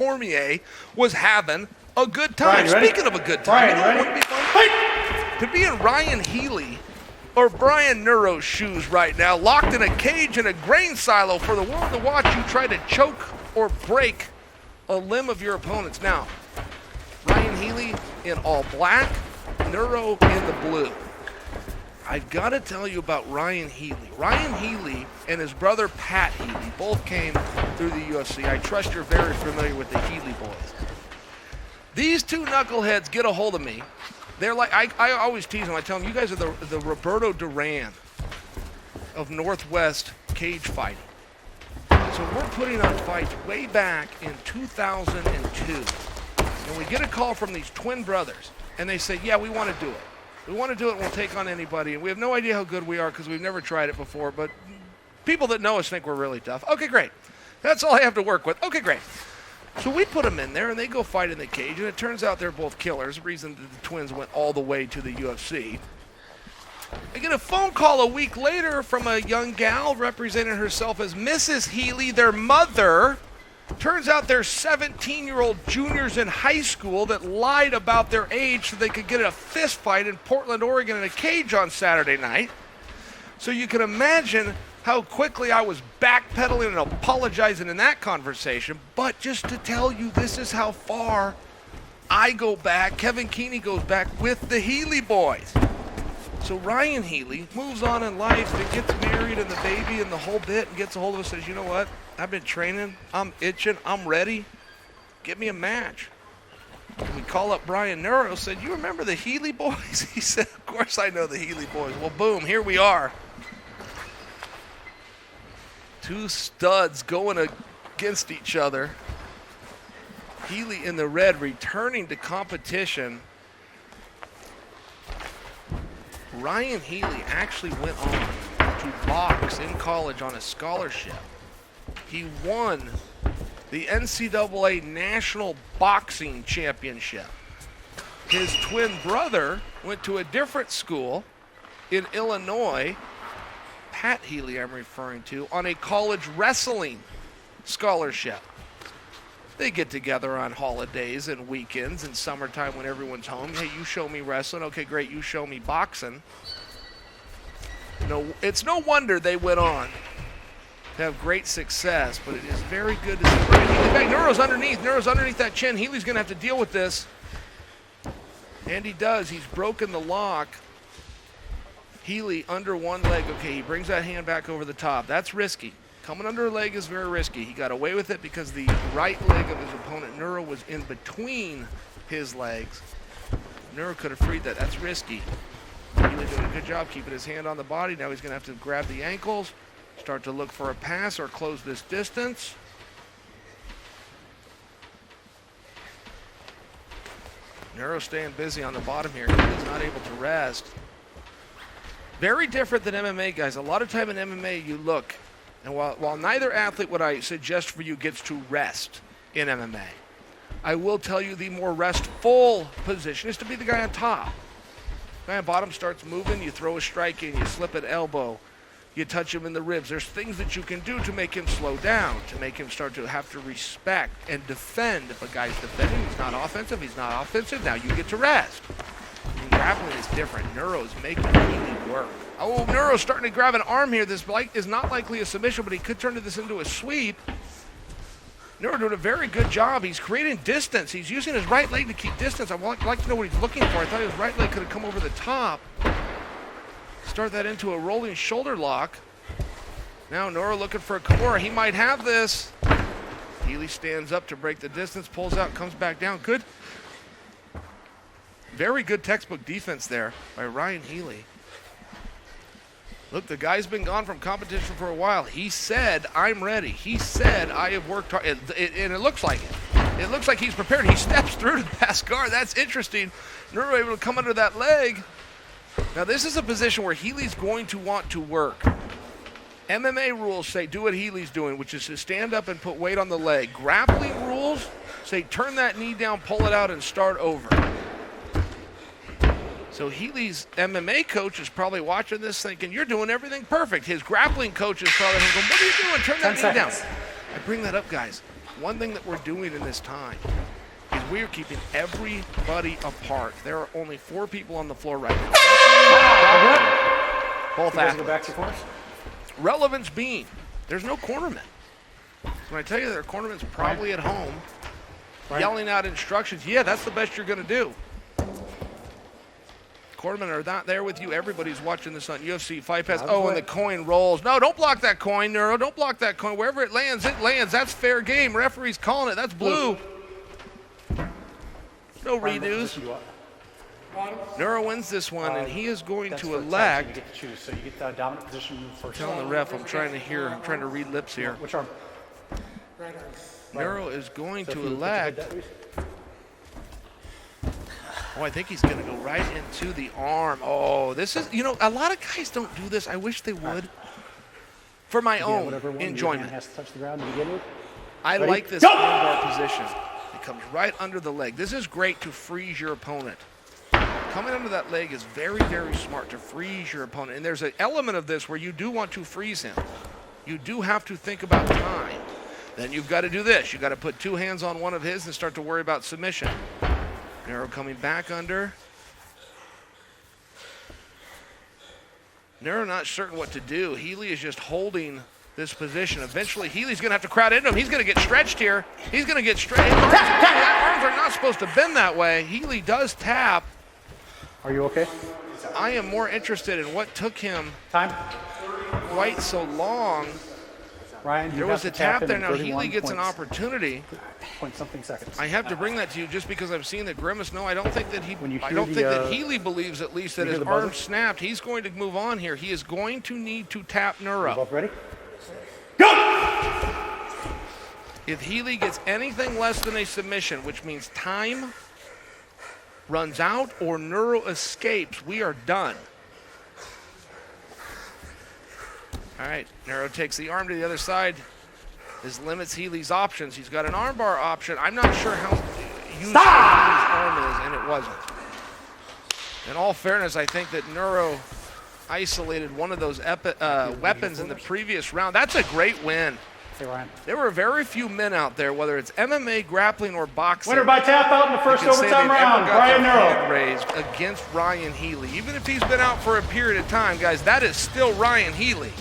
Cormier was having a good time. Bryan, Speaking of a good time, Bryan, you know what wouldn't be fun? To be in Ryan Healy or Bryan Nuro's shoes right now, locked in a cage in a grain silo for the world to watch you try to choke or break a limb of your opponents. Now, Ryan Healy in all black, Nuro in the blue. I've got to tell you about Ryan Healy. Ryan Healy and his brother Pat Healy both came through the UFC. I trust you're very familiar with the Healy boys. These two knuckleheads get a hold of me. They're like, I always tease them. I tell them, you guys are the Roberto Duran of Northwest cage fighting. So we're putting on fights way back in 2002. And we get a call from these twin brothers, and they say, yeah, we want to do it. We want to do it, and we'll take on anybody. And we have no idea how good we are because we've never tried it before, but people that know us think we're really tough. Okay, great. That's all I have to work with. Okay, great. So we put them in there, and they go fight in the cage, and it turns out they're both killers, the reason that the twins went all the way to the UFC. I get a phone call a week later from a young gal representing herself as Mrs. Healy, their mother. Turns out they're 17-year-old juniors in high school that lied about their age so they could get in a fist fight in Portland, Oregon in a cage on Saturday night. So you can imagine how quickly I was backpedaling and apologizing in that conversation. But just to tell you, this is how far I go back. Kevin Keeney goes back with the Healy boys. So Ryan Healy moves on in life and gets married and the baby and the whole bit and gets a hold of us and says, you know what? I've been training. I'm itching. I'm ready. Give me a match. And we call up Bryan Nuro, said, you remember the Healy boys? He said, of course I know the Healy boys. Well, boom, here we are. Two studs going against each other. Healy in the red returning to competition. Ryan Healy actually went on to box in college on a scholarship. He won the NCAA National Boxing Championship. His twin brother went to a different school in Illinois, Pat Healy I'm referring to, on a college wrestling scholarship. They get together on holidays and weekends and summertime when everyone's home. Hey, you show me wrestling. Okay, great. You show me boxing. No, it's no wonder they went on to have great success, but it is very good to see Bryan Healy back. Nuro's underneath that chin. Healy's going to have to deal with this. And he does. He's broken the lock. Healy under one leg. Okay, he brings that hand back over the top. That's risky. Coming under a leg is very risky. He got away with it because the right leg of his opponent, Nuro, was in between his legs. Nuro could have freed that. That's risky. Healy doing a good job keeping his hand on the body. Now he's going to have to grab the ankles, start to look for a pass or close this distance. Nuro staying busy on the bottom here. He's not able to rest. Very different than MMA, guys. A lot of time in MMA, you look, and while neither athlete, what I suggest for you, gets to rest in MMA, I will tell you the more restful position is to be the guy on top. Guy on bottom starts moving, you throw a strike in, you slip an elbow, you touch him in the ribs. There's things that you can do to make him slow down, to make him start to have to respect and defend. If a guy's defending, he's not offensive, now you get to rest. And grappling is different. Nuro's making Healy work. Oh, Nuro's starting to grab an arm here. This is not likely a submission, but he could turn this into a sweep. Nuro doing a very good job. He's creating distance. He's using his right leg to keep distance. I'd like to know what he's looking for. I thought his right leg could have come over the top. Start that into a rolling shoulder lock. Now Nuro looking for a Kimura. He might have this. Healy stands up to break the distance, pulls out, comes back down. Good. Very good textbook defense there by Ryan Healy. Look, the guy's been gone from competition for a while. He said, I'm ready. He said, I have worked hard. And it looks like it. It looks like he's prepared. He steps through to the pass guard. That's interesting. Nuro able to come under that leg. Now, this is a position where Healy's going to want to work. MMA rules say do what Healy's doing, which is to stand up and put weight on the leg. Grappling rules say turn that knee down, pull it out, and start over. So Healy's MMA coach is probably watching this thinking, you're doing everything perfect. His grappling coach is probably going, what are you doing? Turn that knee down. I bring that up, guys. one thing that we're doing in this time is we're keeping everybody apart. There are only 4 people on the floor right now. Both athletes. Go back to corners. Relevance being, there's no cornerman. When I tell you their cornerman's probably at home, yelling out instructions, yeah, that's the best you're going to do. Cornermen are not there with you. Everybody's watching this on UFC Fight Pass. Oh, and the coin rolls. No, don't block that coin, Nuro. Don't block that coin. Wherever it lands, it lands. That's fair game. Referee's calling it. That's blue. No redos. Nuro wins this one, and he is going to elect. You get to choose, so you get the dominant position first. Telling the ref, I'm trying to read lips here. Which arm? Nuro is going to elect. Oh, I think he's going to go right into the arm. Oh, this is, you know, a lot of guys don't do this. I wish they would. For my own enjoyment. Has to touch the ground to begin with. I like this armbar position. It comes right under the leg. This is great to freeze your opponent. Coming under that leg is very, very smart to freeze your opponent. And there's an element of this where you do want to freeze him. You do have to think about time. Then you've got to do this. You've got to put 2 hands on one of his and start to worry about submission. Nuro coming back under. Nuro not certain what to do. Healy is just holding this position. Eventually, Healy's going to have to crowd into him. He's going to get stretched here. He's going to get stretched. Arms are not supposed to bend that way. Healy does tap. Are you okay? I am more interested in what took him Time. quite so long. Ryan, There was a tap there. Now Healy gets an opportunity. Point something seconds. I have to bring that to you just because I've seen the grimace. No, I don't think that Healy believes at least that his arm snapped. He's going to move on here. He is going to need to tap Nuro. Both ready? Go! If Healy gets anything less than a submission, which means time runs out or Nuro escapes, we are done. All right, Nuro takes the arm to the other side. This limits Healy's options. He's got an armbar option. I'm not sure how useful Healy's arm is, and it wasn't. In all fairness, I think that Nuro isolated one of those weapons in the previous round. That's a great win. Hey, Ryan. There were very few men out there, whether it's MMA, grappling, or boxing. Winner by tap out in the first overtime round, Bryan Nuro. Raised against Ryan Healy. Even if he's been out for a period of time, guys, that is still Ryan Healy.